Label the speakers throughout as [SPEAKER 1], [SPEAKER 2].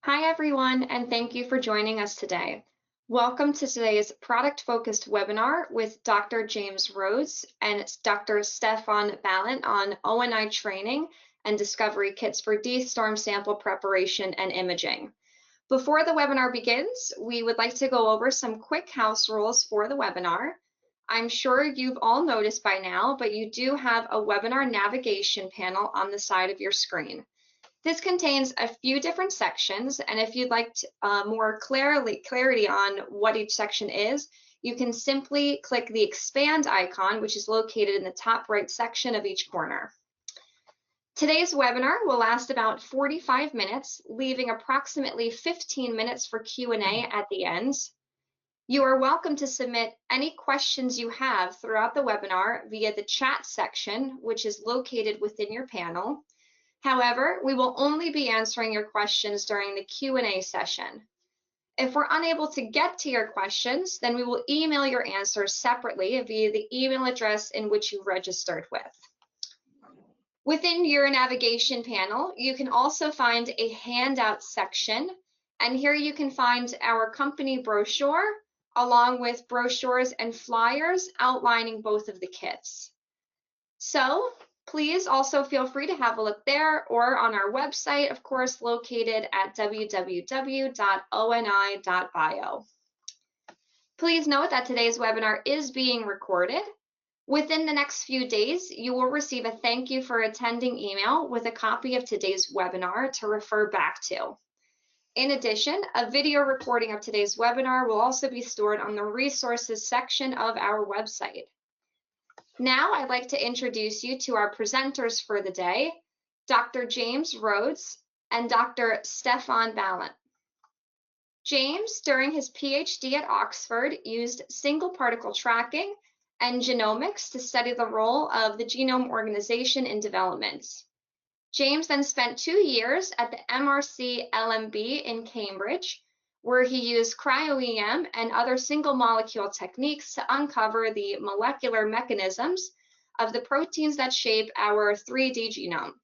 [SPEAKER 1] Hi, everyone, and thank you for joining us today. Welcome to today's product-focused webinar with Dr. James Rhodes and Dr. Stefan Ballant on ONI Training and Discovery Kits for dSTORM sample preparation and imaging. Before the webinar begins, we would like to go over some quick house rules for the webinar. I'm sure you've all noticed by now, but you do have a webinar navigation panel on the side of your screen. This contains a few different sections, and if you'd like more clarity on what each section is, you can simply click the expand icon, which is located in the top right section of each corner. Today's webinar will last about 45 minutes, leaving approximately 15 minutes for Q&A at the end. You are welcome to submit any questions you have throughout the webinar via the chat section, which is located within your panel. However, we will only be answering your questions during the Q&A session. If we're unable to get to your questions, then we will email your answers separately via the email address in which you registered with. Within your navigation panel, you can also find a handout section, and here you can find our company brochure, along with brochures and flyers outlining both of the kits. So, please also feel free to have a look there or on our website, of course, located at www.oni.bio. Please note that today's webinar is being recorded. Within the next few days, you will receive a thank you for attending email with a copy of today's webinar to refer back to. In addition, a video recording of today's webinar will also be stored on the resources section of our website. Now I'd like to introduce you to our presenters for the day, Dr. James Rhodes and Dr. Stefan Ballant. James, during his PhD at Oxford, used single particle tracking and genomics to study the role of the genome organization in development. James then spent 2 years at the MRC LMB in Cambridge, where he used cryo-EM and other single molecule techniques to uncover the molecular mechanisms of the proteins that shape our 3D genome.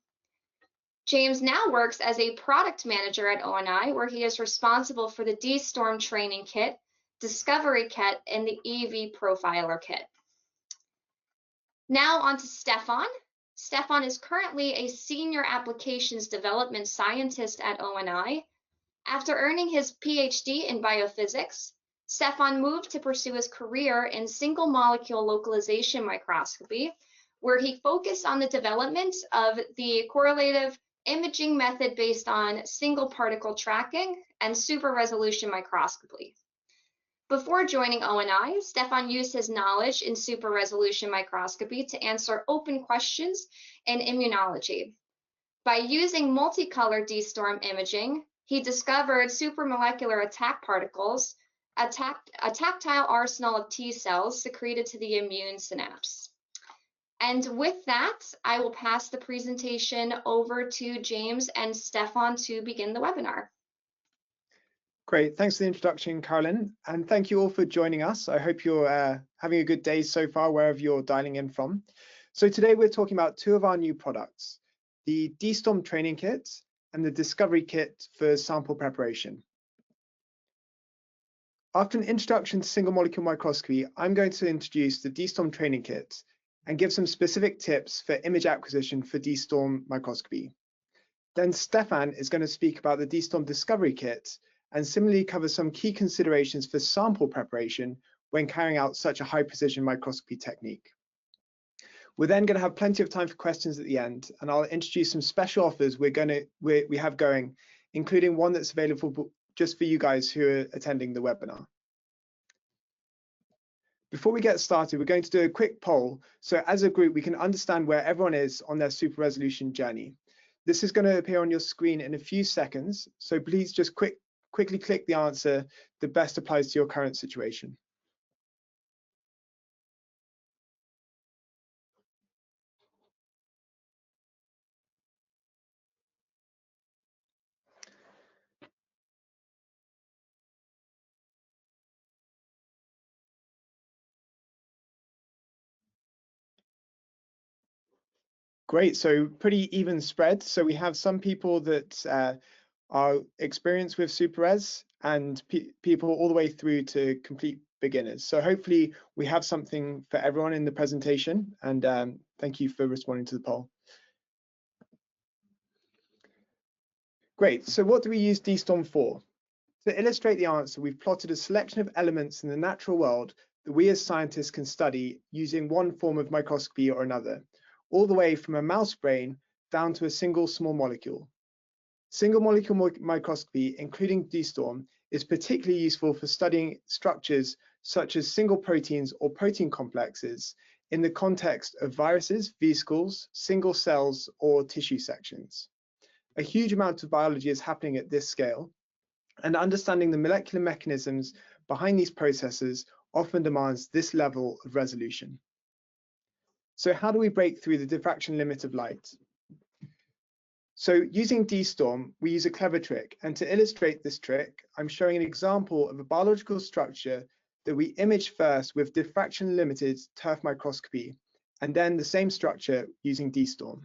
[SPEAKER 1] James now works as a product manager at ONI, where he is responsible for the dSTORM Training Kit, Discovery Kit, and the EV Profiler Kit. Now on to Stefan. Stefan is currently a senior applications development scientist at ONI. After earning his PhD in biophysics, Stefan moved to pursue his career in single molecule localization microscopy, where he focused on the development of the correlative imaging method based on single particle tracking and super resolution microscopy. Before joining ONI, Stefan used his knowledge in super resolution microscopy to answer open questions in immunology. By using multicolor dSTORM imaging, he discovered supramolecular attack particles, a tactile arsenal of T cells secreted to the immune synapse. And with that, I will pass the presentation over to James and Stefan to begin the webinar.
[SPEAKER 2] Great, thanks for the introduction, Carolyn, and thank you all for joining us. I hope you're having a good day so far, wherever you're dialing in from. So today we're talking about 2 of our new products, the dSTORM Training Kit and the Discovery Kit for sample preparation. After an introduction to single molecule microscopy, I'm going to introduce the dSTORM Training Kit and give some specific tips for image acquisition for dSTORM microscopy. Then Stefan is going to speak about the dSTORM Discovery Kit and similarly cover some key considerations for sample preparation when carrying out such a high precision microscopy technique. We're then going to have plenty of time for questions at the end, and I'll introduce some special offers we have going, including one that's available just for you guys who are attending the webinar. Before we get started, we're going to do a quick poll, so as a group we can understand where everyone is on their super resolution journey. This is going to appear on your screen in a few seconds, so please just quickly click the answer that best applies to your current situation. Great, so pretty even spread. So we have some people that our experience with SuperRes, and people all the way through to complete beginners. So hopefully we have something for everyone in the presentation, and thank you for responding to the poll. Great, so what do we use dSTORM for? To illustrate the answer, we've plotted a selection of elements in the natural world that we as scientists can study using one form of microscopy or another, all the way from a mouse brain down to a single small molecule. Single molecule microscopy, including dSTORM, is particularly useful for studying structures such as single proteins or protein complexes in the context of viruses, vesicles, single cells, or tissue sections. A huge amount of biology is happening at this scale, and understanding the molecular mechanisms behind these processes often demands this level of resolution. So how do we break through the diffraction limit of light? So using dSTORM, we use a clever trick, and to illustrate this trick, I'm showing an example of a biological structure that we image first with diffraction limited turf microscopy, and then the same structure using dSTORM.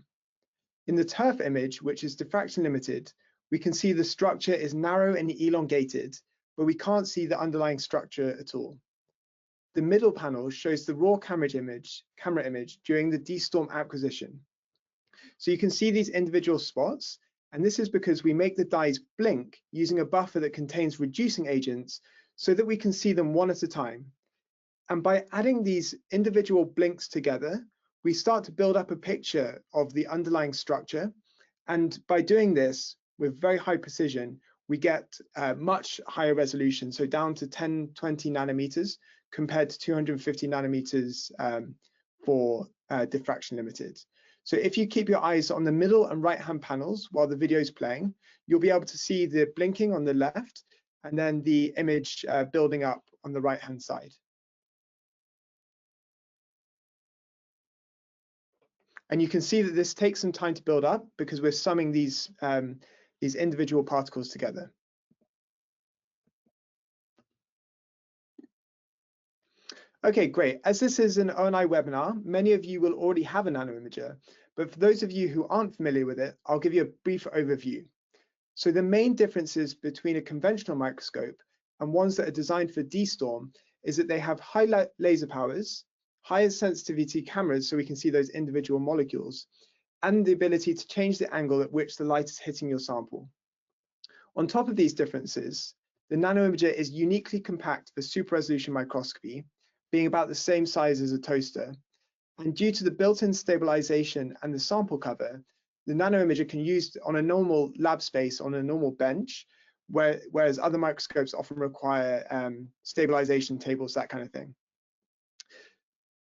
[SPEAKER 2] In the turf image, which is diffraction limited, we can see the structure is narrow and elongated, but we can't see the underlying structure at all. The middle panel shows the raw camera image during the dSTORM acquisition. So you can see these individual spots, and this is because we make the dyes blink using a buffer that contains reducing agents so that we can see them one at a time. And by adding these individual blinks together, we start to build up a picture of the underlying structure. And by doing this with very high precision, we get much higher resolution, so down to 10-20 nanometers compared to 250 nanometers for diffraction limited. So if you keep your eyes on the middle and right-hand panels while the video is playing, you'll be able to see the blinking on the left and then the image building up on the right-hand side. And you can see that this takes some time to build up because we're summing these individual particles together. Okay, great. As this is an ONI webinar, many of you will already have a nanoimager, but for those of you who aren't familiar with it, I'll give you a brief overview. So the main differences between a conventional microscope and ones that are designed for dSTORM is that they have high laser powers, higher sensitivity cameras so we can see those individual molecules, and the ability to change the angle at which the light is hitting your sample. On top of these differences, the nanoimager is uniquely compact for super resolution microscopy, being about the same size as a toaster. And due to the built-in stabilization and the sample cover, the nanoimager can be used on a normal lab space on a normal bench, whereas other microscopes often require stabilization tables, that kind of thing.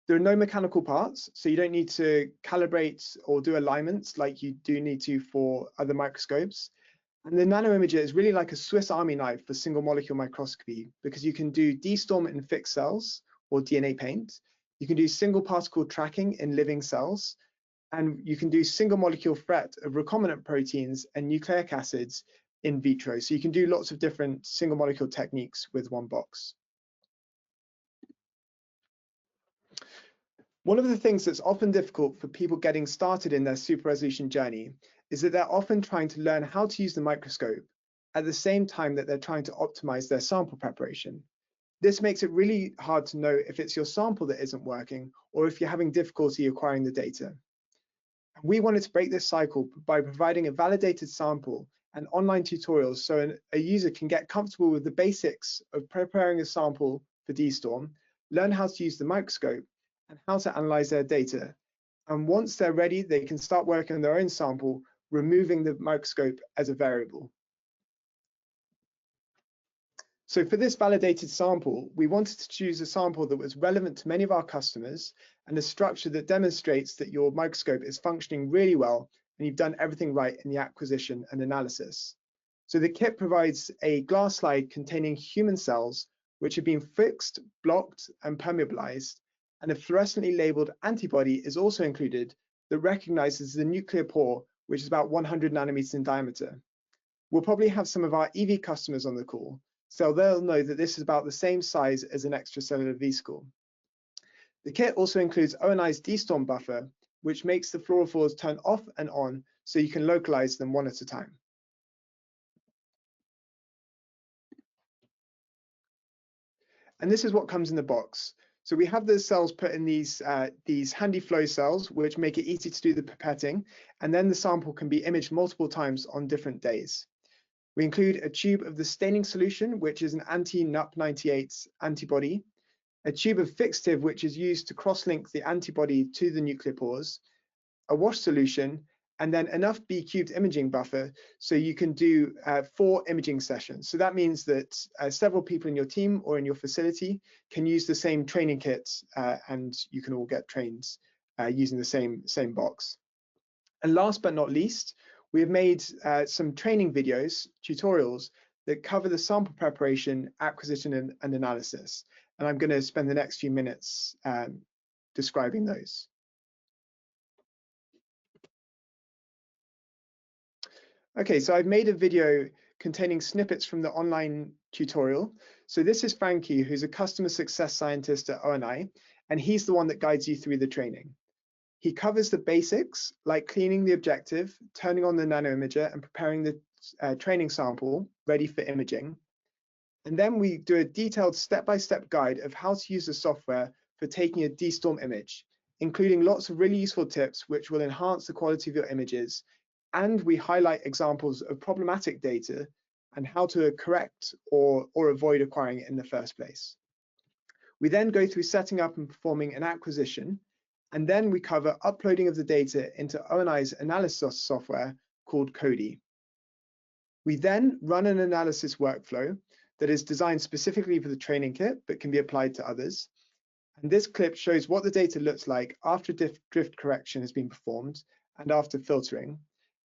[SPEAKER 2] There are no mechanical parts, so you don't need to calibrate or do alignments like you do need to for other microscopes. And the nanoimager is really like a Swiss Army knife for single molecule microscopy because you can do dSTORM in fixed cells or DNA paint. You can do single particle tracking in living cells, and you can do single molecule FRET of recombinant proteins and nucleic acids in vitro. So you can do lots of different single molecule techniques with one box. One of the things that's often difficult for people getting started in their super resolution journey is that they're often trying to learn how to use the microscope at the same time that they're trying to optimize their sample preparation. This makes it really hard to know if it's your sample that isn't working or if you're having difficulty acquiring the data. We wanted to break this cycle by providing a validated sample and online tutorials so a user can get comfortable with the basics of preparing a sample for dSTORM, learn how to use the microscope, and how to analyze their data. And once they're ready, they can start working on their own sample, removing the microscope as a variable. So for this validated sample, we wanted to choose a sample that was relevant to many of our customers and a structure that demonstrates that your microscope is functioning really well and you've done everything right in the acquisition and analysis. So the kit provides a glass slide containing human cells, which have been fixed, blocked, and permeabilized, and a fluorescently labeled antibody is also included that recognizes the nuclear pore, which is about 100 nanometers in diameter. We'll probably have some of our EV customers on the call, so they'll know that this is about the same size as an extracellular vesicle. The kit also includes ONI's dSTORM buffer, which makes the fluorophores turn off and on so you can localize them one at a time. And this is what comes in the box. So we have the cells put in these handy flow cells, which make it easy to do the pipetting, and then the sample can be imaged multiple times on different days. We include a tube of the staining solution, which is an anti-NUP98 antibody, a tube of fixative, which is used to cross-link the antibody to the nuclear pores, a wash solution, and then enough B-cubed imaging buffer so you can do 4 imaging sessions. So that means that several people in your team or in your facility can use the same training kit, and you can all get trained using the same box. And last but not least, we have made some training videos, tutorials, that cover the sample preparation, acquisition, and analysis. And I'm going to spend the next few minutes describing those. Okay, so I've made a video containing snippets from the online tutorial. So this is Frankie, who's a customer success scientist at ONI, and he's the one that guides you through the training. He covers the basics, like cleaning the objective, turning on the nanoimager, and preparing the training sample ready for imaging. And then we do a detailed step-by-step guide of how to use the software for taking a dSTORM image, including lots of really useful tips which will enhance the quality of your images. And we highlight examples of problematic data and how to correct or avoid acquiring it in the first place. We then go through setting up and performing an acquisition, and then we cover uploading of the data into ONI's analysis software called CODI. We then run an analysis workflow that is designed specifically for the training kit, but can be applied to others. And this clip shows what the data looks like after drift correction has been performed and after filtering.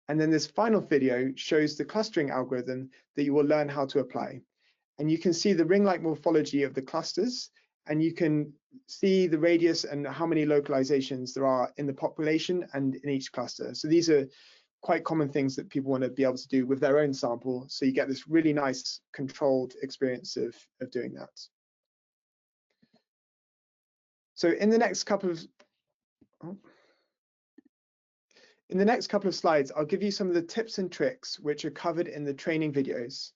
[SPEAKER 2] And then this final video shows the clustering algorithm that you will learn how to apply. And you can see the ring-like morphology of the clusters, and you can see the radius and how many localizations there are in the population and in each cluster. So these are quite common things that people want to be able to do with their own sample. So you get this really nice controlled experience of doing that. So in the next couple of slides, I'll give you some of the tips and tricks which are covered in the training videos.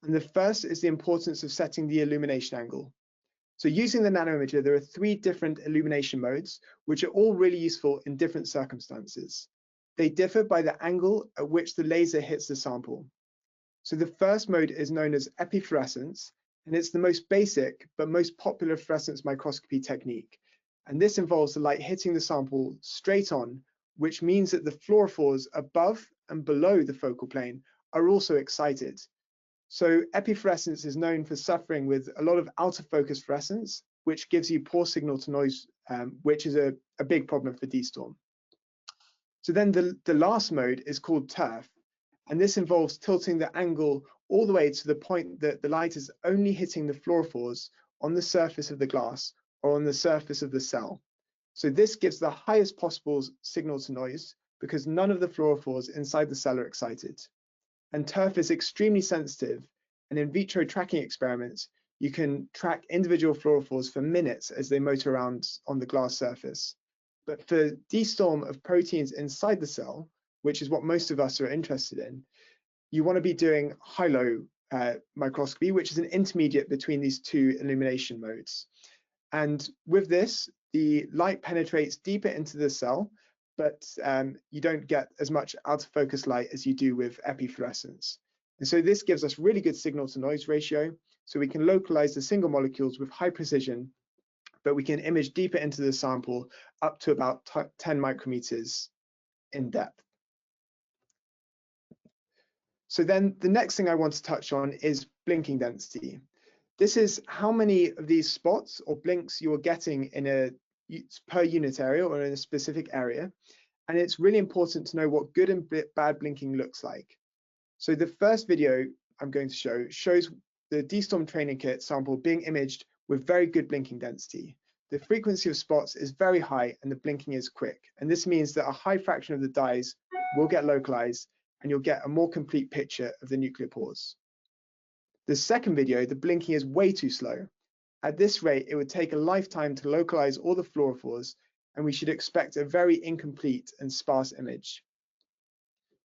[SPEAKER 2] And the first is the importance of setting the illumination angle. So using the nanoimager, there are 3 different illumination modes, which are all really useful in different circumstances. They differ by the angle at which the laser hits the sample. So the first mode is known as epifluorescence, and it's the most basic but most popular fluorescence microscopy technique. And this involves the light hitting the sample straight on, which means that the fluorophores above and below the focal plane are also excited. So epifluorescence is known for suffering with a lot of out of focus fluorescence, which gives you poor signal to noise, which is a big problem for dSTORM. So then the last mode is called TURF, and this involves tilting the angle all the way to the point that the light is only hitting the fluorophores on the surface of the glass or on the surface of the cell. So this gives the highest possible signal to noise because none of the fluorophores inside the cell are excited. And TURF is extremely sensitive, and in vitro tracking experiments, you can track individual fluorophores for minutes as they motor around on the glass surface. But for dSTORM of proteins inside the cell, which is what most of us are interested in, you want to be doing high-low microscopy, which is an intermediate between these 2 illumination modes. And with this, the light penetrates deeper into the cell, but you don't get as much out of focus light as you do with epifluorescence. And so this gives us really good signal to noise ratio, so we can localize the single molecules with high precision, but we can image deeper into the sample up to about 10 micrometers in depth. So then the next thing I want to touch on is blinking density. This is how many of these spots or blinks you are getting in a per unit area or in a specific area. And it's really important to know what good and bad blinking looks like. So the first video I'm going to show shows the dSTORM training kit sample being imaged with very good blinking density. The frequency of spots is very high and the blinking is quick. And this means that a high fraction of the dyes will get localized and you'll get a more complete picture of the nuclear pores. The second video, the blinking is way too slow. At this rate, it would take a lifetime to localize all the fluorophores, and we should expect a very incomplete and sparse image.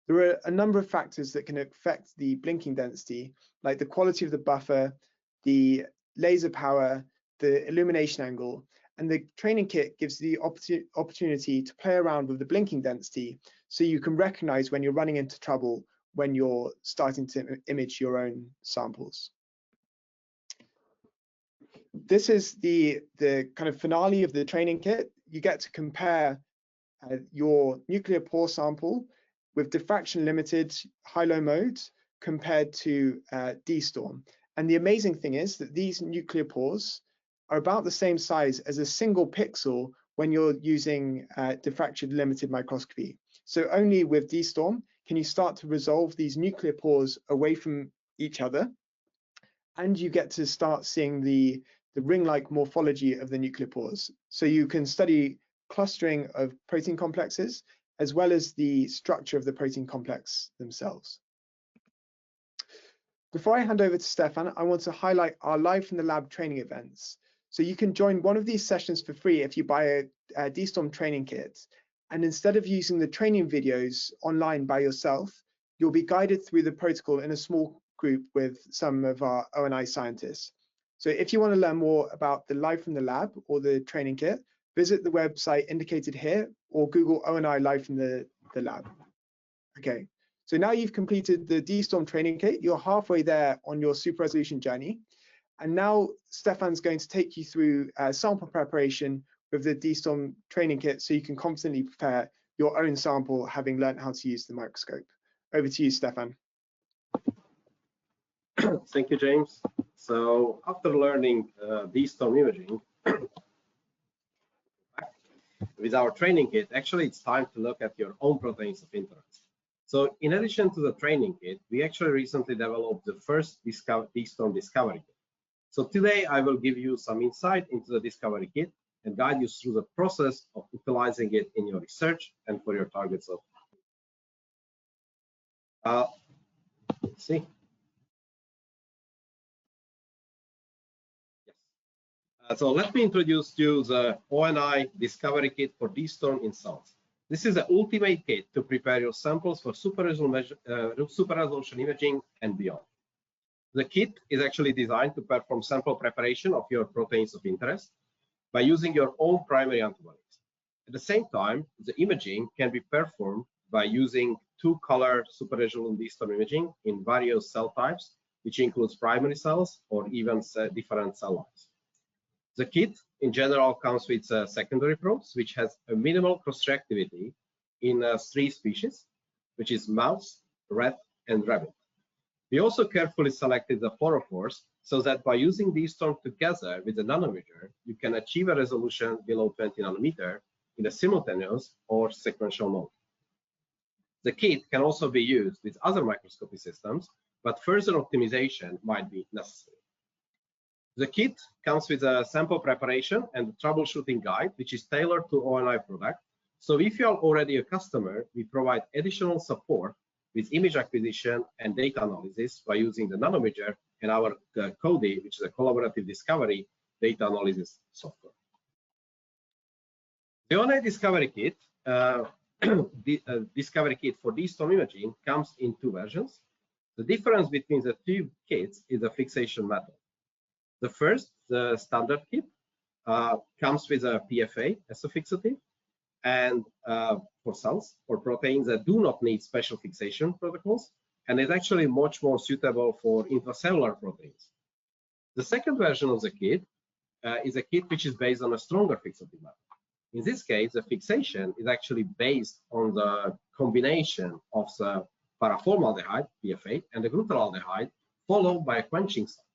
[SPEAKER 2] There are a number of factors that can affect the blinking density, like the quality of the buffer, the laser power, the illumination angle, and the training kit gives you the opportunity to play around with the blinking density so you can recognize when you're running into trouble when you're starting to image your own samples. This is the kind of finale of the training kit. You get to compare your nuclear pore sample with diffraction limited high-low modes compared to dSTORM. And the amazing thing is that these nuclear pores are about the same size as a single pixel when you're using diffraction limited microscopy. So only with dSTORM can you start to resolve these nuclear pores away from each other, and you get to start seeing the ring-like morphology of the nuclear pores. So you can study clustering of protein complexes as well as the structure of the protein complex themselves. Before I hand over to Stefan, I want to highlight our Live from the Lab training events. So you can join one of these sessions for free if you buy a dSTORM training kit. And instead of using the training videos online by yourself, you'll be guided through the protocol in a small group with some of our ONI scientists. So if you want to learn more about the Live from the Lab or the training kit, visit the website indicated here or Google ONI Live from the Lab. Okay, so now you've completed the dSTORM training kit, you're halfway there on your super resolution journey. And now Stefan's going to take you through sample preparation with the dSTORM training kit so you can confidently prepare your own sample having learned how to use the microscope. Over to you, Stefan.
[SPEAKER 3] Thank you, James. So after learning dSTORM imaging with our training kit, actually it's time to look at your own proteins of interest. So in addition to the training kit, we actually recently developed the first dSTORM discovery kit. So today I will give you some insight into the discovery kit and guide you through the process of utilizing it in your research and for your targets of. Let's see. So let me introduce you the ONI Discovery Kit for dSTORM in cells. This is the ultimate kit to prepare your samples for super resolution imaging and beyond. The kit is actually designed to perform sample preparation of your proteins of interest by using your own primary antibodies. At the same time, the imaging can be performed by using two-color super resolution dSTORM imaging in various cell types, which includes primary cells or even different cell lines. The kit in general comes with secondary probes, which has a minimal cross-reactivity in 3 species, which is mouse, rat, and rabbit. We also carefully selected the fluorophores so that by using dSTORM together with the nanometer, you can achieve a resolution below 20 nanometer in a simultaneous or sequential mode. The kit can also be used with other microscopy systems, but further optimization might be necessary. The kit comes with a sample preparation and a troubleshooting guide, which is tailored to ONI product. So if you are already a customer, we provide additional support with image acquisition and data analysis by using the nanometer and our CODI, which is a collaborative discovery data analysis software. The ONI Discovery Kit, Discovery Kit for dSTORM imaging comes in 2 versions. The difference between the 2 kits is the fixation method. The first, the standard kit, comes with a PFA as a fixative, and for cells, for proteins that do not need special fixation protocols, and is actually much more suitable for intracellular proteins. The second version of the kit is a kit which is based on a stronger fixative method. In this case, the fixation is actually based on the combination of the paraformaldehyde, PFA, and the glutaraldehyde, followed by a quenching site.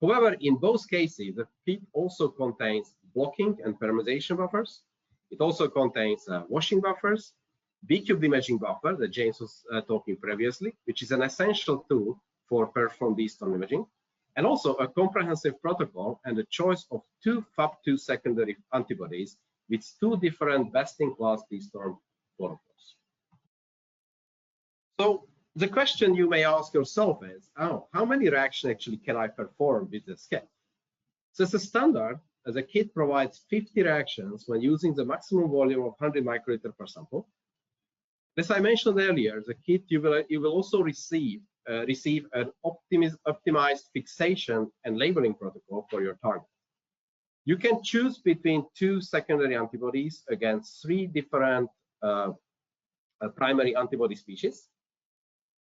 [SPEAKER 3] However, in both cases, the kit also contains blocking and parameterization buffers. It also contains washing buffers, B-cubed imaging buffer that James was talking previously, which is an essential tool for perform dSTORM imaging, and also a comprehensive protocol and a choice of 2 Fab2 secondary antibodies with 2 different best-in-class dSTORM protocols. So the question you may ask yourself is, how many reactions actually can I perform with this kit? So as a standard, the kit provides 50 reactions when using the maximum volume of 100 microliter per sample. As I mentioned earlier, the kit you will also receive receive an optimized fixation and labeling protocol for your target. You can choose between 2 secondary antibodies against 3 different primary antibody species.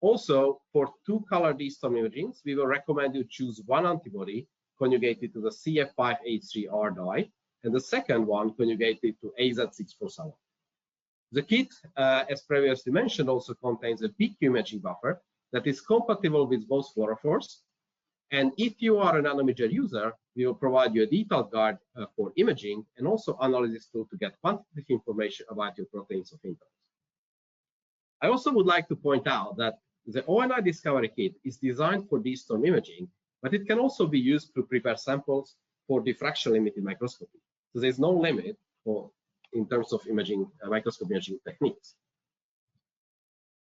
[SPEAKER 3] Also, for 2 color dSTORM imagings, we will recommend you choose 1 antibody conjugated to the CF5H3R dye, and the second one conjugated to AZ647. The kit, as previously mentioned, also contains a PQ imaging buffer that is compatible with both fluorophores. And if you are a nanometer user, we will provide you a detailed guide for imaging and also analysis tool to get quantitative information about your proteins of interest. I also would like to point out that the ONI Discovery Kit is designed for dSTORM imaging, but it can also be used to prepare samples for diffraction limited microscopy. So there's no limit in terms of imaging, microscope imaging techniques.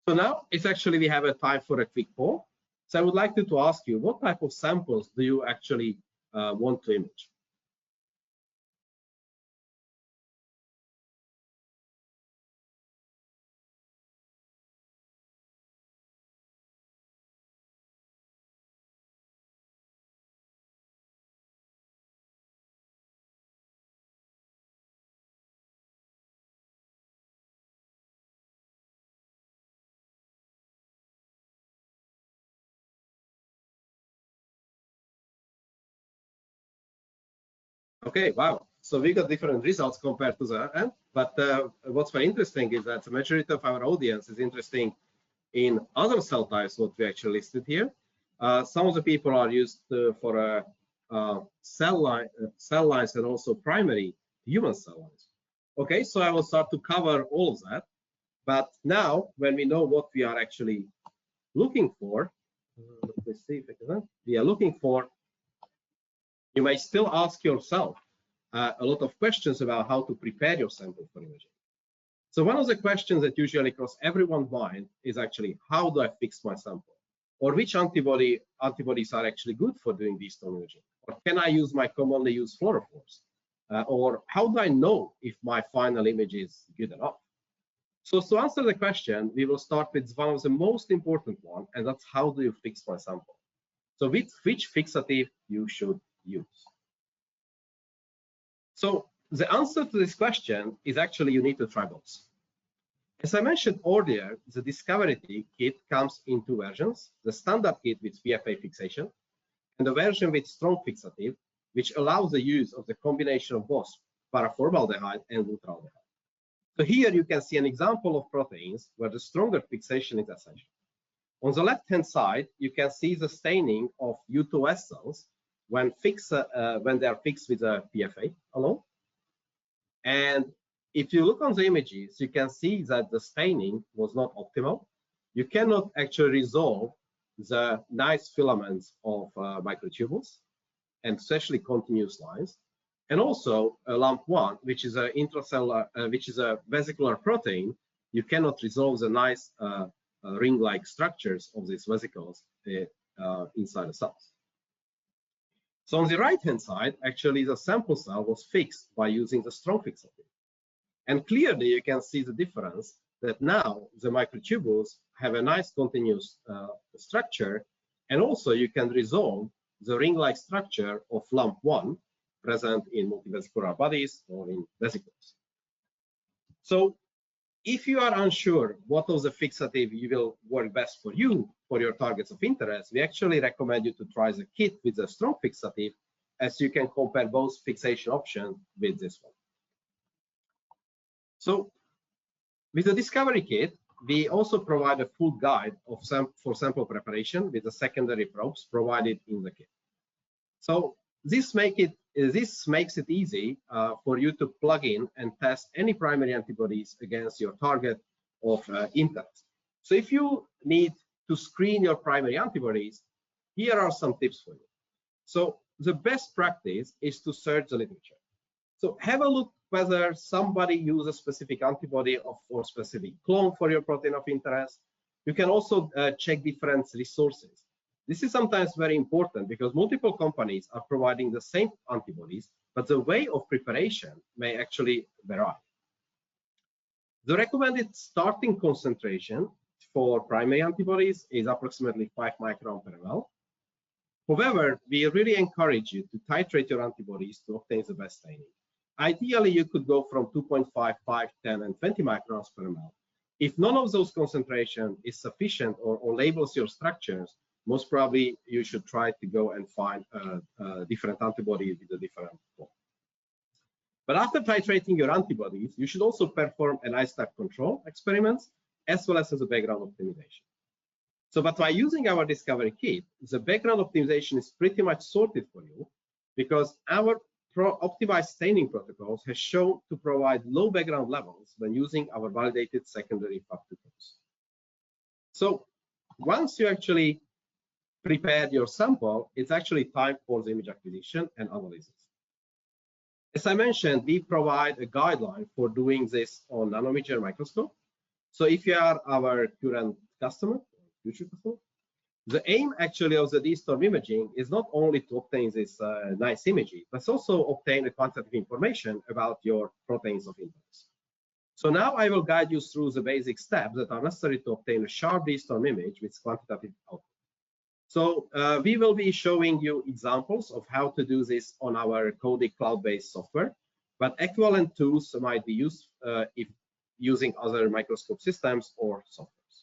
[SPEAKER 3] So now it's actually we have a time for a quick poll. So I would like to ask you, what type of samples do you actually want to image? Okay, wow. So we got different results compared to the end. But what's very interesting is that the majority of our audience is interested in other cell types, what we actually listed here. Some of the people are used for cell lines and also primary human cell lines. Okay, so I will start to cover all of that. But now, when we know what we are actually looking for, let's see if I can. We are looking for. You may still ask yourself a lot of questions about how to prepare your sample for imaging. So one of the questions that usually cross everyone's mind is actually, how do I fix my sample? Or which antibodies are actually good for doing dSTORM imaging? Or can I use my commonly used fluorophores? Or how do I know if my final image is good enough? So to answer the question, we will start with one of the most important ones, and that's how do you fix my sample? So which fixative you should use. So the answer to this question is actually you need to try both. As I mentioned earlier, the Discovery Kit comes in 2 versions, the standard kit with PFA fixation and the version with strong fixative, which allows the use of the combination of both paraformaldehyde and butyraldehyde. So here you can see an example of proteins where the stronger fixation is essential. On the left-hand side, you can see the staining of U2S cells when they are fixed with a PFA alone. And if you look on the images, you can see that the staining was not optimal. You cannot actually resolve the nice filaments of microtubules, and especially continuous lines. And also LAMP1, which is a intracellular, which is a vesicular protein, you cannot resolve the nice ring-like structures of these vesicles inside the cells. So on the right-hand side, actually the sample cell was fixed by using the strong fixative. And clearly you can see the difference that now the microtubules have a nice continuous structure, and also you can resolve the ring-like structure of LAMP1 present in multivesicular bodies or in vesicles. So if you are unsure what of the fixative you will work best for you, for your targets of interest, we actually recommend you to try the kit with a strong fixative, as you can compare both fixation options with this one. So with the Discovery Kit, we also provide a full guide of for sample preparation with the secondary probes provided in the kit. So this makes it easy for you to plug in and test any primary antibodies against your target of interest. So if you need to screen your primary antibodies, here are some tips for you. So the best practice is to search the literature. So have a look whether somebody uses a specific antibody or specific clone for your protein of interest. You can also check different resources. This is sometimes very important because multiple companies are providing the same antibodies, but the way of preparation may actually vary. The recommended starting concentration for primary antibodies is approximately 5 micron per ml. However, we really encourage you to titrate your antibodies to obtain the best staining. Ideally, you could go from 2.5, 5, 10, and 20 microns per ml. If none of those concentration is sufficient or labels your structures, most probably you should try to go and find a different antibody with a different form. But after titrating your antibodies, you should also perform an isotype control experiments as well as a background optimization. So, but by using our discovery kit, the background optimization is pretty much sorted for you because our optimized staining protocols has shown to provide low background levels when using our validated secondary FAB2 tools. So once you actually prepared your sample, it's actually time for the image acquisition and analysis. As I mentioned, we provide a guideline for doing this on nanometer microscope. So if you are our current customer, future customer, the aim actually of the dSTORM imaging is not only to obtain this nice imagery, but also obtain the quantitative information about your proteins of interest. So now I will guide you through the basic steps that are necessary to obtain a sharp dSTORM image with quantitative output. So we will be showing you examples of how to do this on our Cody cloud-based software, but equivalent tools might be used if using other microscope systems or softwares.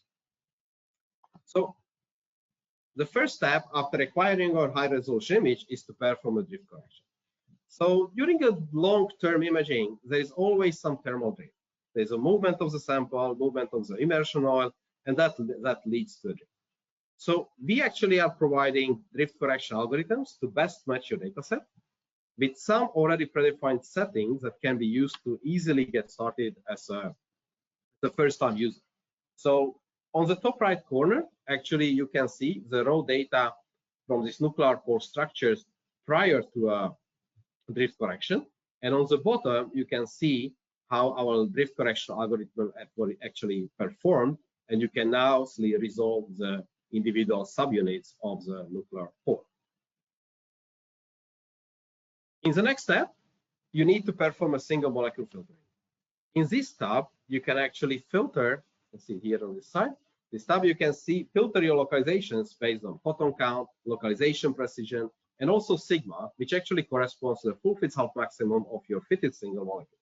[SPEAKER 3] So the first step after acquiring our high-resolution image is to perform a drift correction. So during a long-term imaging, there is always some thermal drift. There's a movement of the sample, movement of the immersion oil, and that leads to a drift. So we actually are providing drift correction algorithms to best match your dataset with some already predefined settings that can be used to easily get started as the first-time user. So on the top right corner, actually you can see the raw data from these nuclear pore structures prior to a drift correction. And on the bottom, you can see how our drift correction algorithm actually performed. And you can now resolve the individual subunits of the nuclear pore. In the next step, you need to perform a single molecule filtering. In this tab, you can actually filter, let's see here on this side, this tab you can see filter your localizations based on photon count, localization precision, and also sigma, which actually corresponds to the full Fitts half maximum of your fitted single molecule.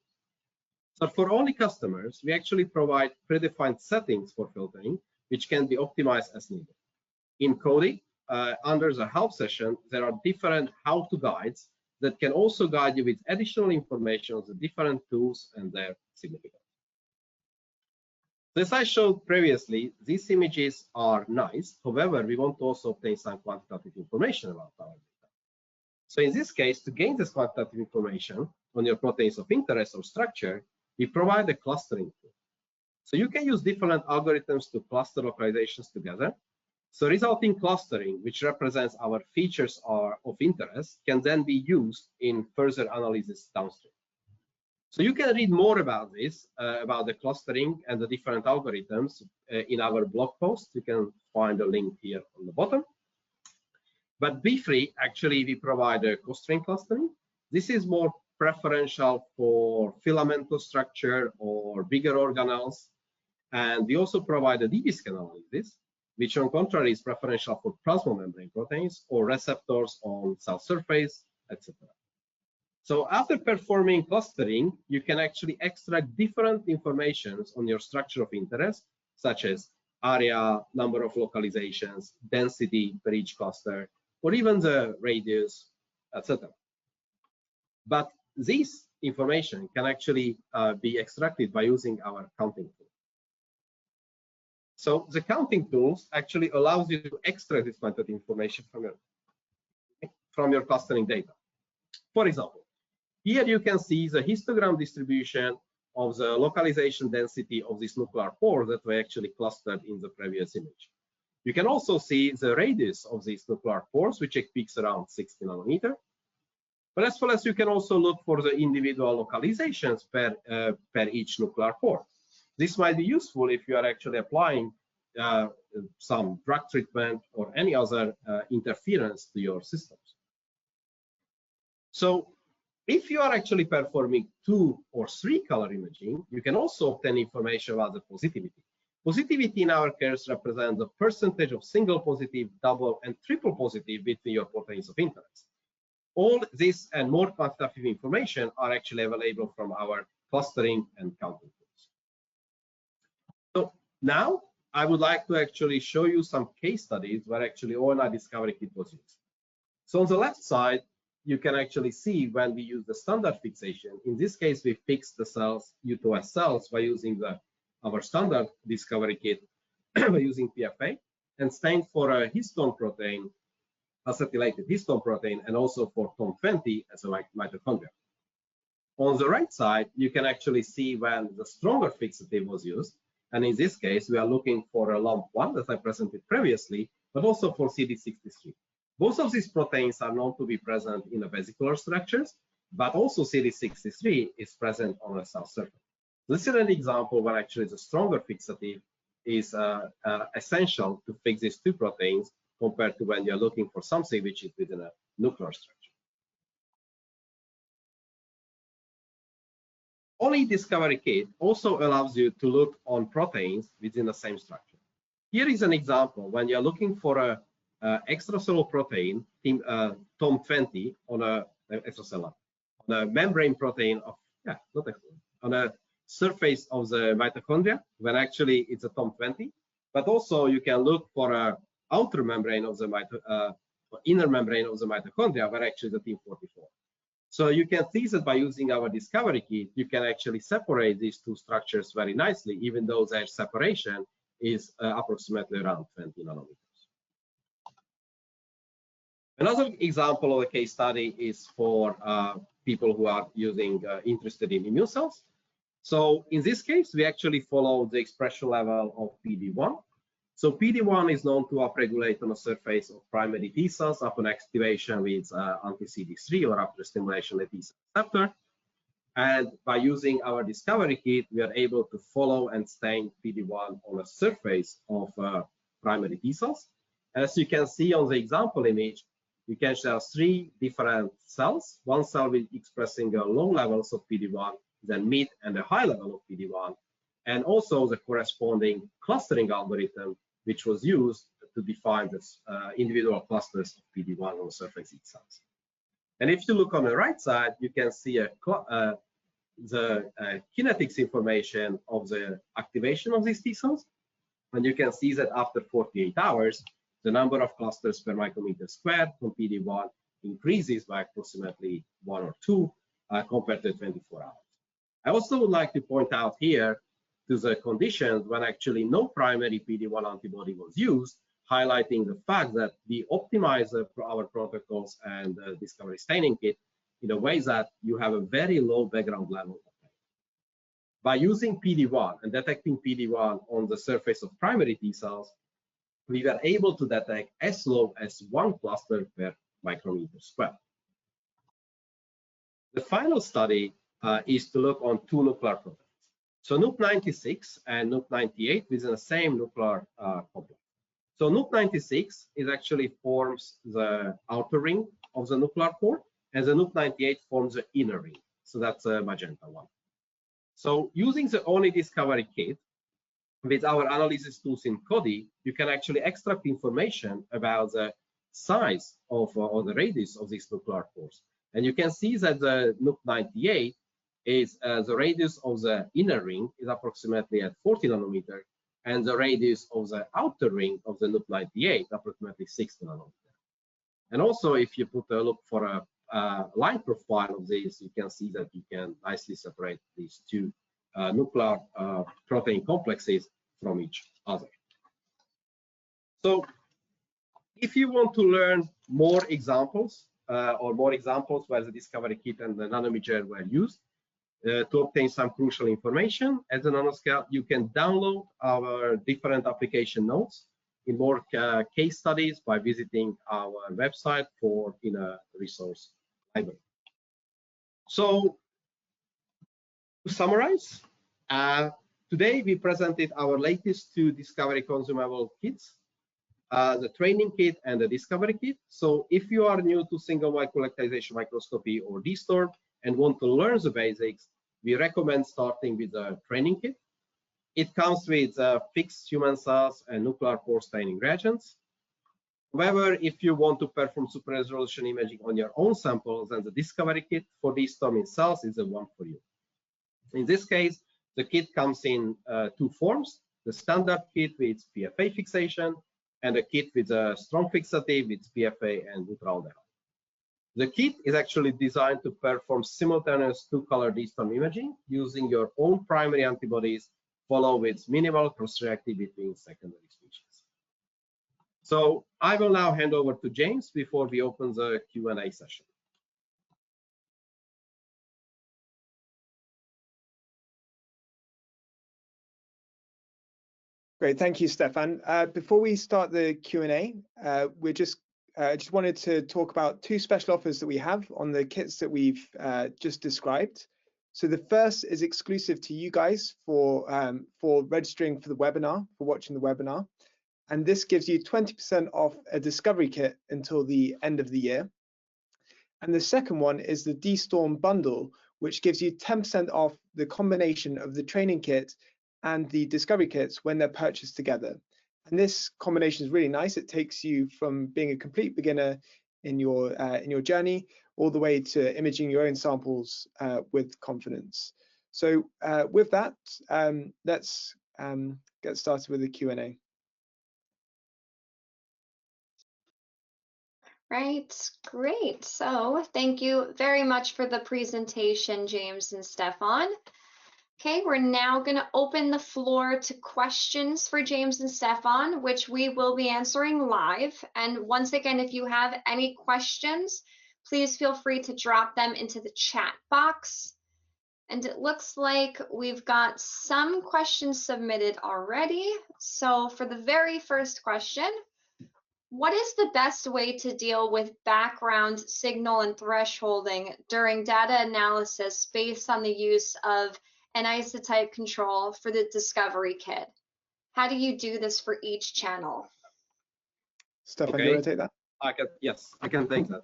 [SPEAKER 3] So for ONI customers, we actually provide predefined settings for filtering, which can be optimized as needed. In Cody, under the help session, there are different how-to guides that can also guide you with additional information on the different tools and their significance. So as I showed previously, these images are nice. However, we want to also obtain some quantitative information about our data. So in this case, to gain this quantitative information on your proteins of interest or structure, we provide a clustering tool. So you can use different algorithms to cluster localizations together. So resulting clustering, which represents our features of interest, can then be used in further analysis downstream. So you can read more about this, about the clustering and the different algorithms in our blog post. You can find a link here on the bottom. But briefly, actually, we provide a constraint clustering. This is more preferential for filamentous structure or bigger organelles. And we also provide a dB-scan analysis, which on contrary is preferential for plasmamembrane proteins or receptors on cell surface, etc. So after performing clustering, you can actually extract different informations on your structure of interest, such as area, number of localizations, density per each cluster, or even the radius, etc. But this information can actually be extracted by using our counting tool. So the counting tools actually allows you to extract this quantitative information from your clustering data. For example, here you can see the histogram distribution of the localization density of this nuclear pore that were actually clustered in the previous image. You can also see the radius of these nuclear pores, which peaks around 60 nanometer. But as well as you can also look for the individual localizations per each nuclear pore. This might be useful if you are actually applying some drug treatment or any other interference to your systems. So if you are actually performing 2 or 3 color imaging, you can also obtain information about the positivity. Positivity in our case represents the percentage of single positive, double, and triple positive between your proteins of interest. All this and more quantitative information are actually available from our clustering and counting tools. So now I would like to actually show you some case studies where actually ONI Discovery Kit was used. So on the left side, you can actually see when we use the standard fixation. In this case, we fixed the cells, U2S cells, by using our standard discovery kit by using PFA, and stained for a histone protein, acetylated histone protein, and also for TOM20 as a mitochondria. On the right side, you can actually see when the stronger fixative was used. And in this case, we are looking for a LUMP1 that I presented previously, but also for CD63. Both of these proteins are known to be present in the vesicular structures, but also CD63 is present on a cell surface. This is an example where actually the stronger fixative is essential to fix these two proteins compared to when you're looking for something which is within a nuclear structure. ONI Discovery Kit also allows you to look on proteins within the same structure. Here is an example when you're looking for a extracellular protein, TOM20, on a extracellular, on a membrane protein of, on a surface of the mitochondria, when actually it's a TOM20. But also you can look for a outer membrane of the inner membrane of the mitochondria, where actually the TIM44. So you can see that by using our discovery kit, you can actually separate these two structures very nicely, even though their separation is approximately around 20 nanometers. Another example of a case study is for people who are interested in immune cells. So in this case, we actually follow the expression level of PD1. So PD1 is known to upregulate on the surface of primary T cells upon activation with anti-CD3 or after stimulation of the T cell receptor. And by using our discovery kit, we are able to follow and stain PD1 on the surface of primary T cells. As you can see on the example image, you can show three different cells. One cell with expressing low levels of PD1, then mid and a high level of PD1, and also the corresponding clustering algorithm, which was used to define the individual clusters of PD1 on the surface of cells. And if you look on the right side, you can see the kinetics information of the activation of these T cells. And you can see that after 48 hours, the number of clusters per micrometer squared from PD1 increases by approximately 1 or 2 compared to 24 hours. I also would like to point out here to the conditions when actually no primary PD1 antibody was used, highlighting the fact that we optimize our protocols and discovery staining kit in a way that you have a very low background level. By using PD1 and detecting PD1 on the surface of primary T cells, we were able to detect as low as 1 cluster per micrometer squared. The final study is to look on 2 nuclear proteins. So NUC96 and NUC98 within the same nuclear complex. So NUC96 actually forms the outer ring of the nuclear core, and the NUC98 forms the inner ring. So that's a magenta one. So using the ONI Discovery Kit, with our analysis tools in CODI, you can actually extract information about the size of or the radius of these nuclear cores. And you can see that the NUC98 is the radius of the inner ring is approximately at 40 nanometer, and the radius of the outer ring of the NUC98 approximately 60 nanometer. And also, if you put a look for a line profile of this, you can see that you can nicely separate these two nuclear protein complexes from each other. So if you want to learn more examples where the discovery kit and the nanometer were used to obtain some crucial information at the nanoscale, you can download our different application notes in more case studies by visiting our website for in a resource library. So to summarize, today we presented our latest 2 discovery consumable kits, the training kit and the discovery kit. So if you are new to single molecule characterization microscopy or dSTORM and want to learn the basics, we recommend starting with the training kit. It comes with fixed human cells and nuclear pore staining reagents. However, if you want to perform super resolution imaging on your own samples, then the Discovery Kit for dSTORM in cells is the one for you. In this case, the kit comes in two forms: the standard kit with PFA fixation and a kit with a strong fixative with PFA and butylaldehyde. The kit is actually designed to perform simultaneous two-color dSTORM imaging using your own primary antibodies, followed with minimal cross-reactivity between secondary species. So I will now hand over to James before we open the Q&A session.
[SPEAKER 2] Great, thank you, Stefan. Before we start the Q&A, we just wanted to talk about two special offers that we have on the kits that we've just described. So the first is exclusive to you guys for registering for the webinar, for watching the webinar. And this gives you 20% off a Discovery Kit until the end of the year. And the second one is the dSTORM bundle, which gives you 10% off the combination of the training kit and the Discovery Kits when they're purchased together. And this combination is really nice. It takes you from being a complete beginner in your journey all the way to imaging your own samples with confidence. So with that, let's get started with the Q&A.
[SPEAKER 1] Right, great. So thank you very much for the presentation, James and Stefan. Okay, we're now going to open the floor to questions for James and Stefan, which we will be answering live. And once again, if you have any questions, please feel free to drop them into the chat box. And it looks like we've got some questions submitted already. So for the very first question, what is the best way to deal with background signal and thresholding during data analysis based on the use of an isotype control for the Discovery Kit? How do you do this for each channel?
[SPEAKER 2] Stefan, do you want to take that?
[SPEAKER 3] Yes, I can take that.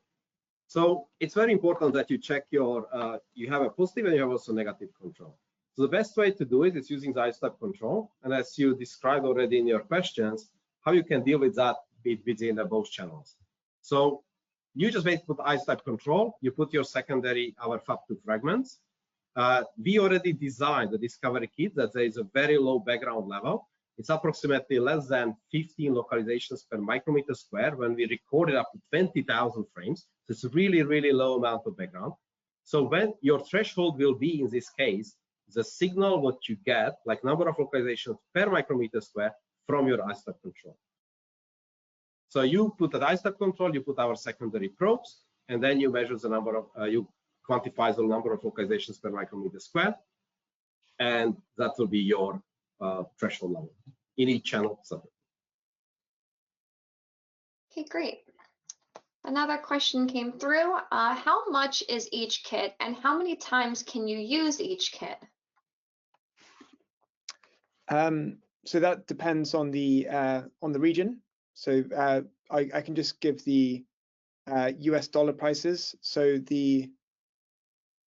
[SPEAKER 3] So it's very important that you check your, you have a positive and you have also negative control. So the best way to do it is using the isotype control. And as you described already in your questions, how you can deal with that within both channels. So you just basically put isotype control, you put your secondary, our Fab2 fragments. We already designed the Discovery Kit that there is a very low background level. It's approximately less than 15 localizations per micrometer square when we recorded up to 20,000 frames. So it's a really, really low amount of background. So when your threshold will be, in this case, the signal what you get, like number of localizations per micrometer square from your isotype control. So you put an isotype control, you put our secondary probes, and then you measure the number of, you quantify the number of localizations per micrometer square, and that will be your threshold level in each channel separate.
[SPEAKER 1] Okay, great. Another question came through. How much is each kit, and how many times can you use each kit?
[SPEAKER 2] So that depends on the region. So I can just give the US dollar prices. So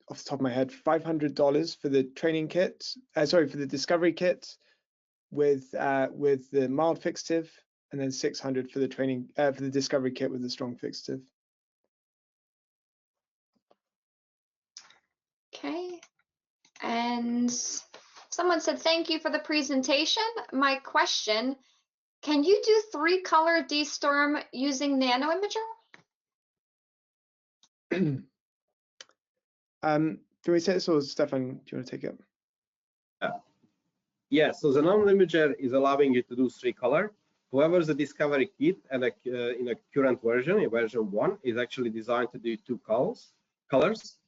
[SPEAKER 2] off the top of my head, $500 for the training kit. For the Discovery Kit with the mild fixative, and then $600 for the training for the Discovery Kit with the strong fixative.
[SPEAKER 1] Okay, and someone said, thank you for the presentation. My question, can you do 3-color dSTORM using Nano Imager?
[SPEAKER 2] Can we say this, or Stefan, do you want to take it?
[SPEAKER 3] Yeah, so the Nano Imager is allowing you to do 3-color. However, the Discovery Kit and in a current version, in version 1, is actually designed to do 2 colors.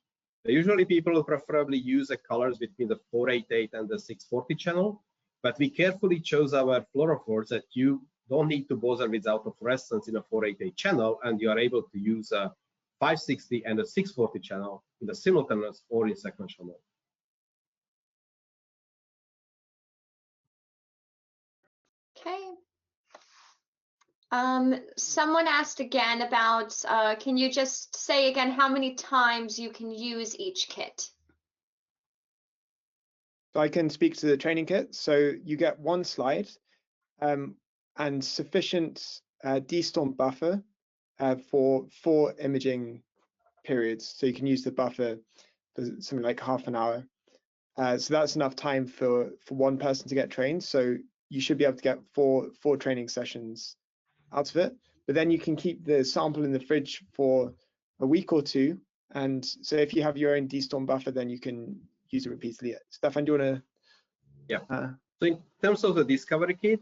[SPEAKER 3] Usually people will preferably use the colors between the 488 and the 640 channel, but we carefully chose our fluorophores that you don't need to bother with autofluorescence in a 488 channel, and you are able to use a 560 and a 640 channel in the simultaneous or in sequential mode.
[SPEAKER 1] Okay. Someone asked again about, can you just say again how many times you can use each kit?
[SPEAKER 2] So I can speak to the training kit. So you get one slide and sufficient dSTORM buffer for 4 imaging periods. So you can use the buffer for something like half an hour. So that's enough time for one person to get trained. So you should be able to get four training sessions out of it. But then you can keep the sample in the fridge for a week or two. And so if you have your own dSTORM buffer, then you can use it repeatedly. Stefan, do you want to?
[SPEAKER 3] Yeah. So in terms of the discovery kit,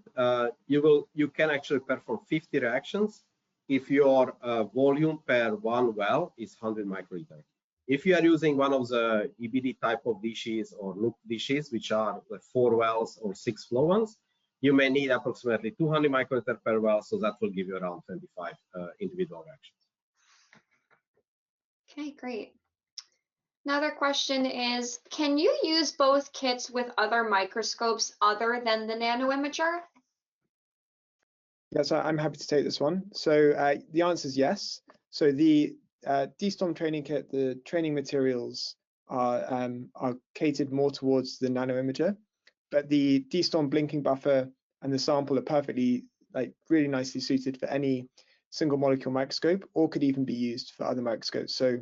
[SPEAKER 3] you can actually perform 50 reactions if your volume per one well is 100 microliter. If you are using one of the EBD type of dishes or loop dishes, which are 4 wells or 6 flow ones, you may need approximately 200 microliter per well, so that will give you around 25 individual reactions.
[SPEAKER 1] Okay, great. Another question is, can you use both kits with other microscopes other than the nanoimager?
[SPEAKER 2] Yes, I'm happy to take this one. So the answer is yes. So the dSTORM training kit, the training materials are catered more towards the nanoimager, but the dSTORM blinking buffer and the sample are perfectly, really nicely suited for any single molecule microscope, or could even be used for other microscopes. So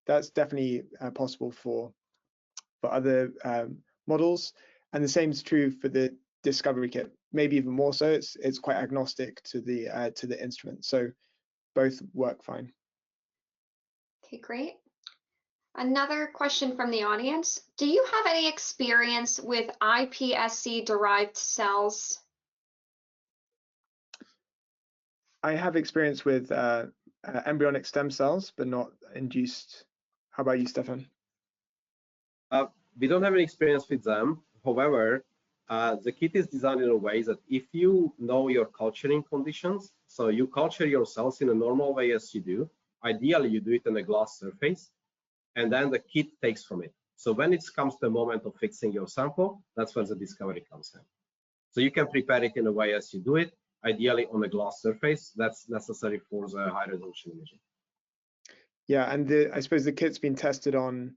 [SPEAKER 2] that's definitely possible for other models, and the same is true for the discovery kit, maybe even more so. It's quite agnostic to the instrument, so both work fine.
[SPEAKER 1] Okay, great. Another question from the audience. Do you have any experience with iPSC derived cells?
[SPEAKER 2] I have experience with embryonic stem cells, but not induced. How about you, Stefan?
[SPEAKER 3] We don't have any experience with them. However, the kit is designed in a way that if you know your culturing conditions, so you culture your cells in a normal way as you do, ideally you do it on a glass surface, and then the kit takes from it. So when it comes to the moment of fixing your sample, that's where the discovery comes in. So you can prepare it in a way as you do it, ideally on a glass surface. That's necessary for the high resolution imaging.
[SPEAKER 2] Yeah, and I suppose the kit's been tested on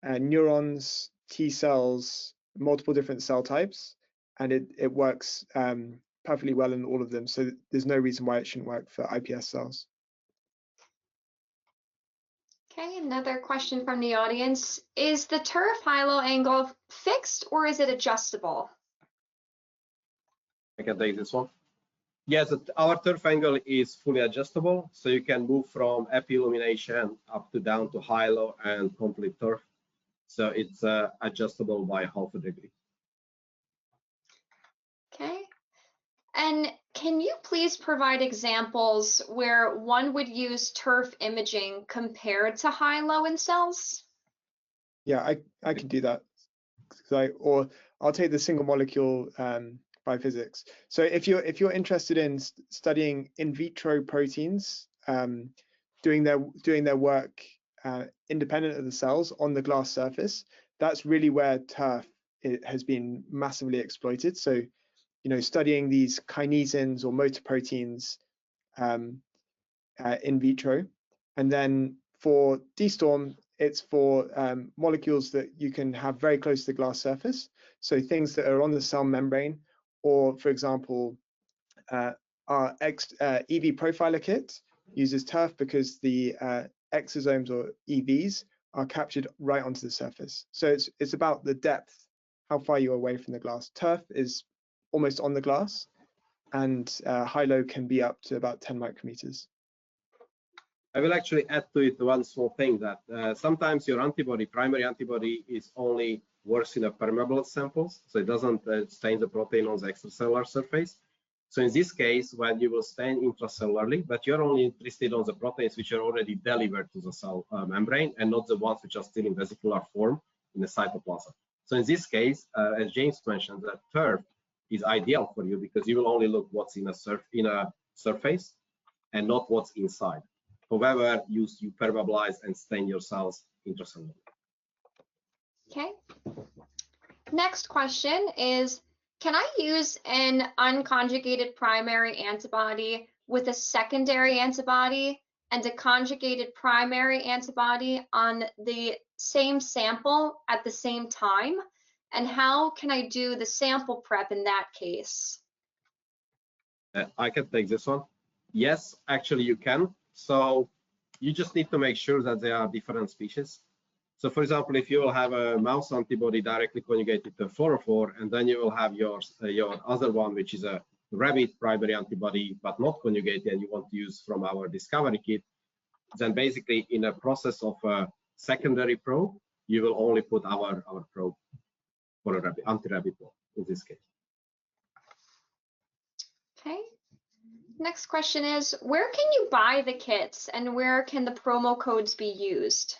[SPEAKER 2] neurons, T cells, multiple different cell types, and it works perfectly well in all of them. So there's no reason why it shouldn't work for iPS cells.
[SPEAKER 1] Okay, another question from the audience. Is the turf high-low angle fixed or is it adjustable?
[SPEAKER 3] I can take this one. Yes, our turf angle is fully adjustable, so you can move from epi illumination up to down to high-low and complete turf. So it's adjustable by half a degree.
[SPEAKER 1] Okay. And can you please provide examples where one would use turf imaging compared to high-low in cells?
[SPEAKER 2] Yeah, I can do that. Or I'll take the single molecule biophysics. So if you're interested in studying in vitro proteins, doing their work independent of the cells on the glass surface, that's really where turf has been massively exploited. So studying these kinesins or motor proteins in vitro, and then for dSTORM, it's for molecules that you can have very close to the glass surface, so things that are on the cell membrane, or for example, our EV profiler kit uses turf because the exosomes or EVs are captured right onto the surface. So it's about the depth, how far you're away from the glass. Turf is almost on the glass, and high-low can be up to about 10 micrometers.
[SPEAKER 3] I will actually add to it one small thing, that sometimes your primary antibody, is only works in a permeable samples, so it doesn't stain the protein on the extracellular surface. So in this case, when you will stain intracellularly, but you're only interested on the proteins which are already delivered to the cell membrane, and not the ones which are still in vesicular form in the cytoplasm. So in this case, as James mentioned, that turf is ideal for you because you will only look what's in a surface and not what's inside. However, you permeabilize and stain your cells intracellularly.
[SPEAKER 1] Okay. Next question is, can I use an unconjugated primary antibody with a secondary antibody and a conjugated primary antibody on the same sample at the same time? And how can I do the sample prep in that case?
[SPEAKER 3] I can take this one. Yes, actually you can. So you just need to make sure that they are different species. So for example, if you will have a mouse antibody directly conjugated to fluorophore, and then you will have your other one, which is a rabbit primary antibody, but not conjugated, and you want to use from our discovery kit, then basically in a process of a secondary probe, you will only put our probe for a rabbit, anti-rabbit one in this case.
[SPEAKER 1] Okay. Next question is, where can you buy the kits and where can the promo codes be used?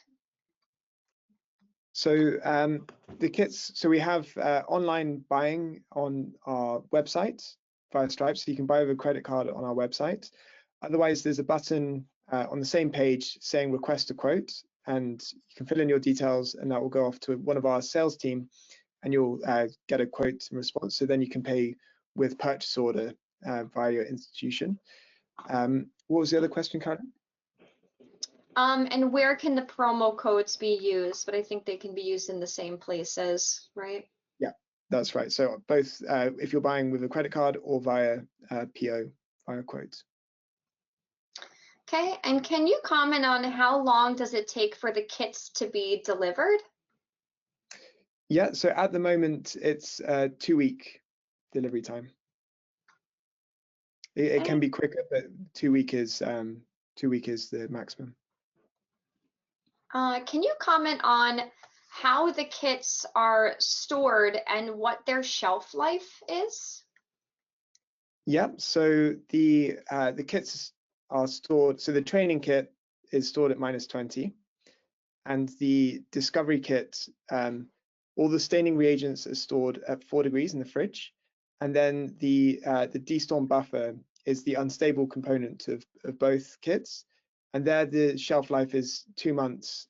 [SPEAKER 2] So the kits, so we have online buying on our website via Stripe, so you can buy with a credit card on our website. Otherwise, there's a button on the same page saying request a quote, and you can fill in your details and that will go off to one of our sales team and you'll get a quote in response. So then you can pay with purchase order via your institution. What was the other question, Karen?
[SPEAKER 1] And where can the promo codes be used? But I think they can be used in the same places, right?
[SPEAKER 2] Yeah, that's right. So both if you're buying with a credit card or via PO, via quotes.
[SPEAKER 1] Okay, and can you comment on how long does it take for the kits to be delivered?
[SPEAKER 2] Yeah, so at the moment it's a 2-week delivery time. It can be quicker, but 2 week is the maximum.
[SPEAKER 1] Can you comment on how the kits are stored and what their shelf life is?
[SPEAKER 2] Yeah, so the kits are stored. So the training kit is stored at -20, and the discovery kit, all the staining reagents are stored at 4 degrees in the fridge, and then the dSTORM buffer is the unstable component of both kits, and there the shelf life is 2 months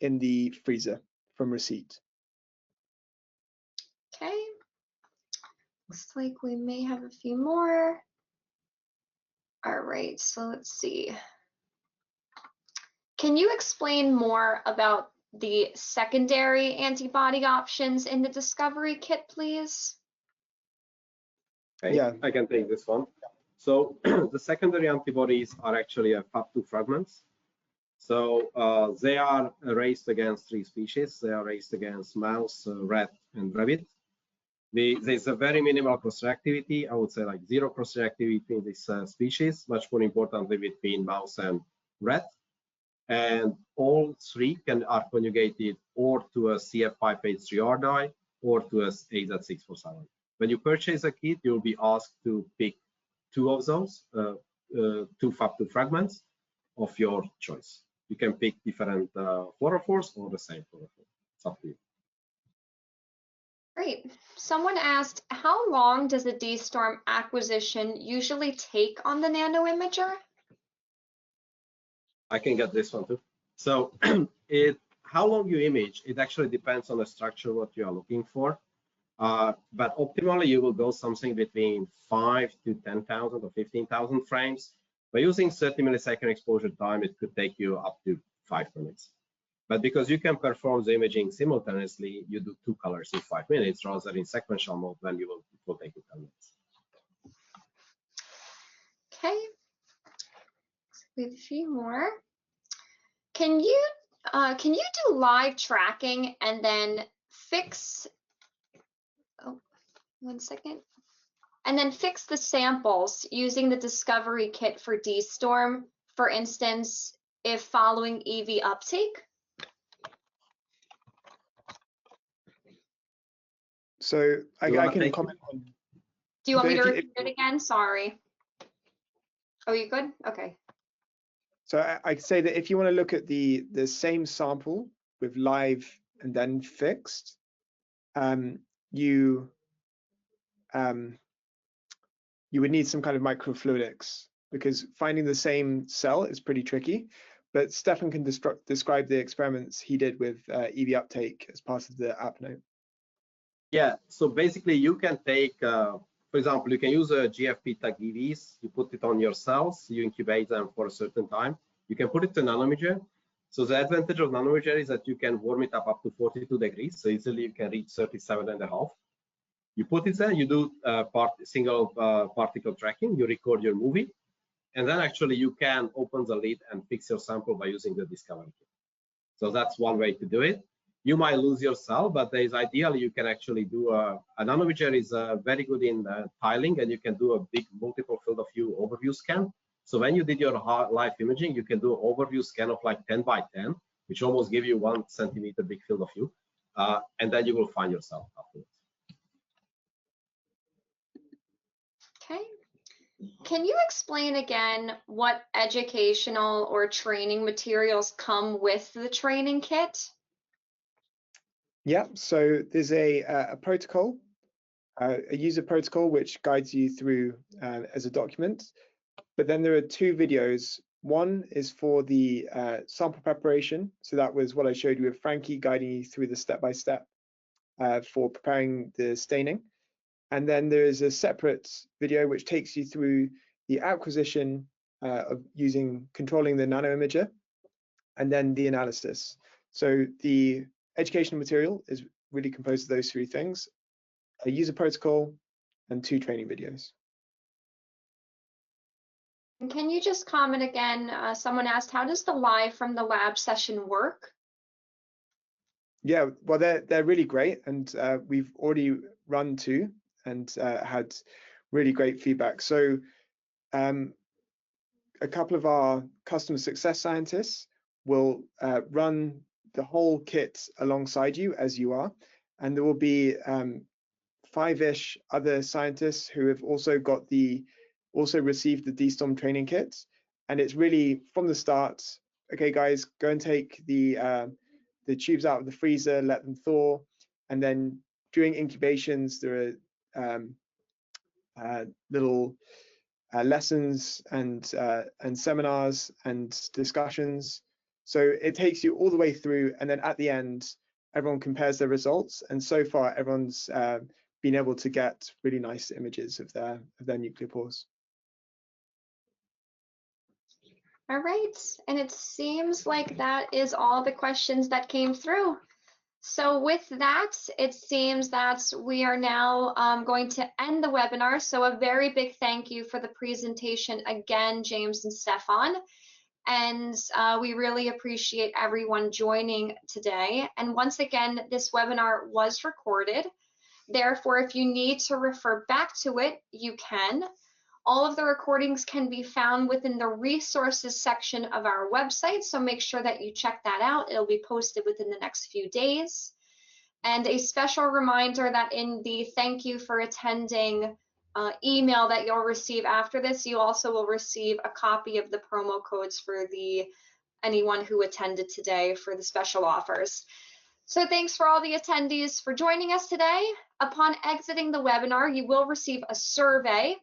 [SPEAKER 2] in the freezer from receipt.
[SPEAKER 1] Okay, looks like we may have a few more. All right, so let's see. Can you explain more about the secondary antibody options in the discovery kit, please?
[SPEAKER 3] Okay, yeah, I can take this one. So the secondary antibodies are actually Fab2 fragments. So they are raced against 3 species. They are raced against mouse, rat, and rabbit. There's a very minimal cross-reactivity. I would say like 0 cross-reactivity in this species, much more importantly between mouse and rat. And all 3 are conjugated or to a CF583R dye or to a AZ647. When you purchase a kit, you'll be asked to pick 2 of those, 2 Fab2 fragments of your choice. You can pick different fluorophores or the same fluorophore. It's up to you.
[SPEAKER 1] Great. Someone asked, how long does the dSTORM acquisition usually take on the nanoimager?
[SPEAKER 3] I can get this one too. So how long you image, it actually depends on the structure, what you are looking for. But optimally, you will go something between 5 to 10,000 or 15,000 frames. By using 30 millisecond exposure time, it could take you up to 5 minutes. But because you can perform the imaging simultaneously, you do 2 colors in 5 minutes rather than in sequential mode, then it will take you 10 minutes.
[SPEAKER 1] Okay, we have a few more. Can you do live tracking and then fix? Oh, 1 second. And then fix the samples using the discovery kit for dSTORM, for instance, if following EV uptake?
[SPEAKER 2] So I can comment on.
[SPEAKER 1] Do you want me to repeat it again? Sorry. Oh, you good? Okay.
[SPEAKER 2] So I'd say that if you want to look at the same sample with live and then fixed, you would need some kind of microfluidics, because finding the same cell is pretty tricky. But Stefan can describe the experiments he did with EV uptake as part of the app note.
[SPEAKER 3] Yeah, so basically you can take, for example, you can use a GFP tag EVs, you put it on your cells, you incubate them for a certain time. You can put it to nanometer. So the advantage of nanometer is that you can warm it up to 42 degrees, so easily you can reach 37.5. You put it there, you do single particle tracking, you record your movie, and then actually you can open the lid and fix your sample by using the Discovery Kit. So that's one way to do it. You might lose your cell, but there is ideally you can actually do a nanometer is very good in tiling, and you can do a big multiple field of view overview scan. So when you did your live imaging, you can do an overview scan of like 10 by 10, which almost give you 1 centimeter big field of view, and then you will find yourself afterwards.
[SPEAKER 1] Okay. Can you explain again what educational or training materials come with the training kit?
[SPEAKER 2] Yeah, so there's a protocol, a user protocol, which guides you through as a document. But then there are 2 videos. One is for the sample preparation. So that was what I showed you with Frankie, guiding you through the step-by-step for preparing the staining. And then there is a separate video which takes you through the acquisition of controlling the nanoimager, and then the analysis. So the educational material is really composed of those 3 things: a user protocol and 2 training videos.
[SPEAKER 1] And can you just comment again? Someone asked, how does the live from the lab session work?
[SPEAKER 2] Yeah, well, they're really great, and we've already run 2 and had really great feedback. So a couple of our customer success scientists will run the whole kit alongside you as you are, and there will be 5-ish other scientists who have also received the dSTORM training kit. And it's really from the start, okay guys, go and take the tubes out of the freezer, let them thaw, and then during incubations there are little lessons and seminars and discussions. So it takes you all the way through, and then at the end everyone compares their results, and so far everyone's been able to get really nice images of their nuclear pores.
[SPEAKER 1] All right, and it seems like that is all the questions that came through. So with that, it seems that we are now going to end the webinar. So a very big thank you for the presentation again, James and Stefan. And we really appreciate everyone joining today. And once again, this webinar was recorded. Therefore, if you need to refer back to it, you can. All of the recordings can be found within the resources section of our website, so make sure that you check that out. It'll be posted within the next few days. And a special reminder that in the thank you for attending email that you'll receive after this, you also will receive a copy of the promo codes for anyone who attended today for the special offers. So thanks for all the attendees for joining us today. Upon exiting the webinar, you will receive a survey.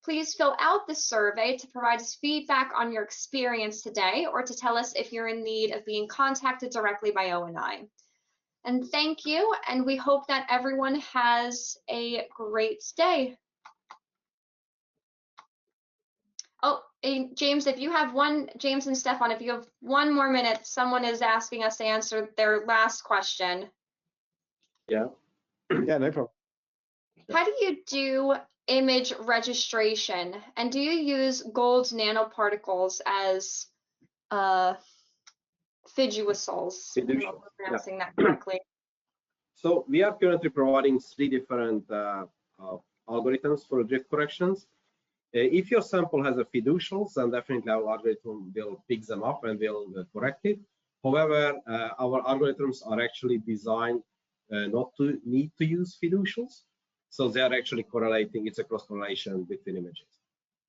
[SPEAKER 1] Please fill out the survey to provide us feedback on your experience today, or to tell us if you're in need of being contacted directly by ONI. And thank you, and we hope that everyone has a great day. Oh, James, if you have James and Stefan, if you have 1 more minute, someone is asking us to answer their last question.
[SPEAKER 3] Yeah.
[SPEAKER 2] Yeah, no problem.
[SPEAKER 1] How do you do image registration, and do you use gold nanoparticles as fiducials? I don't know if I'm pronouncing that correctly.
[SPEAKER 3] So we are currently providing 3 different algorithms for drift corrections. If your sample has a fiducials, then definitely our algorithm will pick them up and will correct it. However, our algorithms are actually designed not to need to use fiducials. So they are actually correlating, it's a cross correlation between images.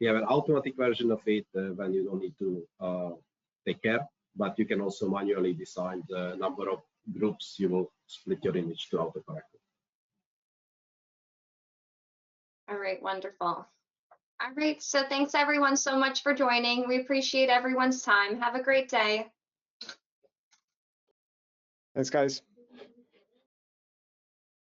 [SPEAKER 3] We have an automatic version of it when you don't need to take care, but you can also manually decide the number of groups you will split your image to autocorrect it.
[SPEAKER 1] All right, wonderful. All right, so thanks everyone so much for joining. We appreciate everyone's time. Have a great day.
[SPEAKER 2] Thanks, guys.